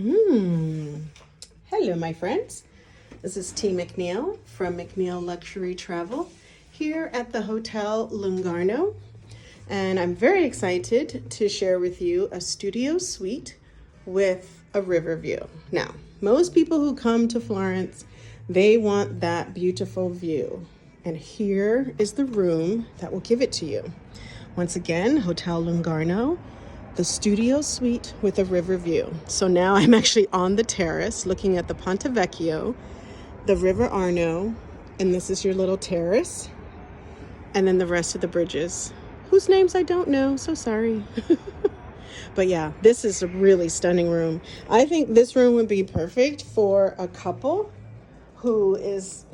Hello, my friends. This is T. McNeil from McNeil Luxury Travel here at the Hotel Lungarno. And I'm very excited to share with you a studio suite with a river view. Now, most people who come to Florence, they want that beautiful view. And here is the room that will give it to you. Once again, Hotel Lungarno, the studio suite with a river view. So now I'm actually on the terrace looking at the Ponte Vecchio, the River Arno, and this is your little terrace. And then the rest of the bridges, whose names I don't know, so sorry. But yeah, this is a really stunning room. I think this room would be perfect for a couple who is,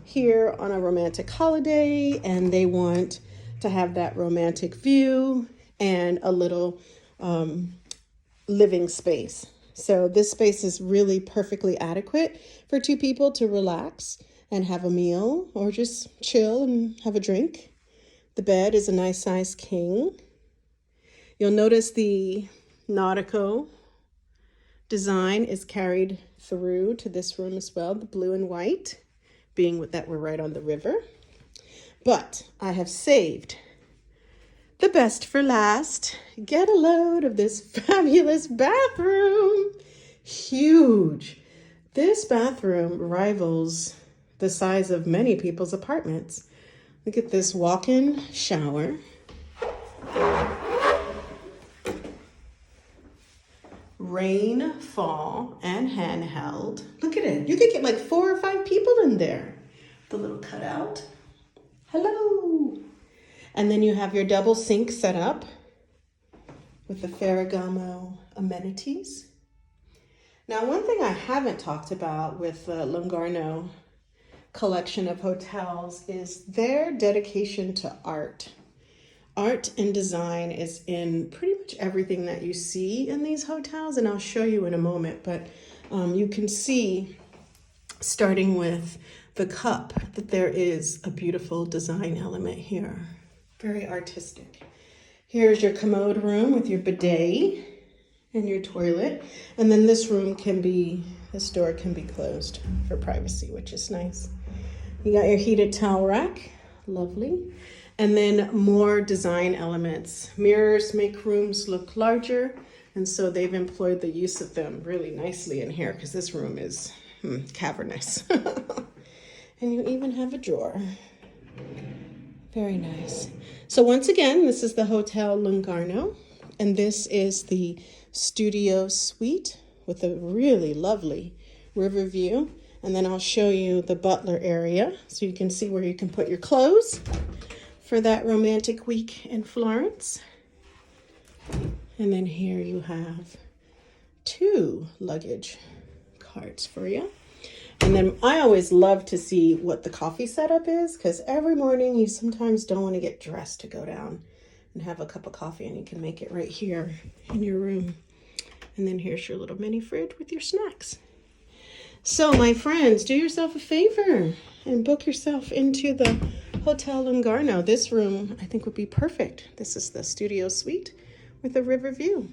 here on a romantic holiday and they want to have that romantic view and a little living space. So this space is really perfectly adequate for two people to relax and have a meal or just chill and have a drink. The bed is a nice size king. You'll notice the nautico design is carried through to this room as well, the blue and white, being that we're right on the river. But I have saved the best for last. Get a load of this fabulous bathroom. Huge. This bathroom rivals the size of many people's apartments. Look at this walk-in shower. Rain, fall, and handheld. Look at it. You could get like 4 or 5 people in there. The little cutout. Hello. And then you have your double sink set up with the Ferragamo amenities. Now, one thing I haven't talked about with the Lungarno collection of hotels is their dedication to art. Art and design is in pretty much everything that you see in these hotels, and I'll show you in a moment, but you can see, starting with the cup, that there is a beautiful design element here. Very artistic. Here's your commode room with your bidet and your toilet. And then this door can be closed for privacy, which is nice. You got your heated towel rack, lovely. And then more design elements. Mirrors make rooms look larger, and so they've employed the use of them really nicely in here because this room is cavernous. And you even have a drawer. Very nice. So once again, this is the Hotel Lungarno, and this is the studio suite with a really lovely river view. And then I'll show you the butler area so you can see where you can put your clothes for that romantic week in Florence. And then here you have 2 luggage carts for you. And then I always love to see what the coffee setup is, because every morning you sometimes don't want to get dressed to go down and have a cup of coffee, and you can make it right here in your room. And then here's your little mini fridge with your snacks. So my friends, do yourself a favor and book yourself into the Hotel Lungarno. This room I think would be perfect. This is the studio suite with a river view.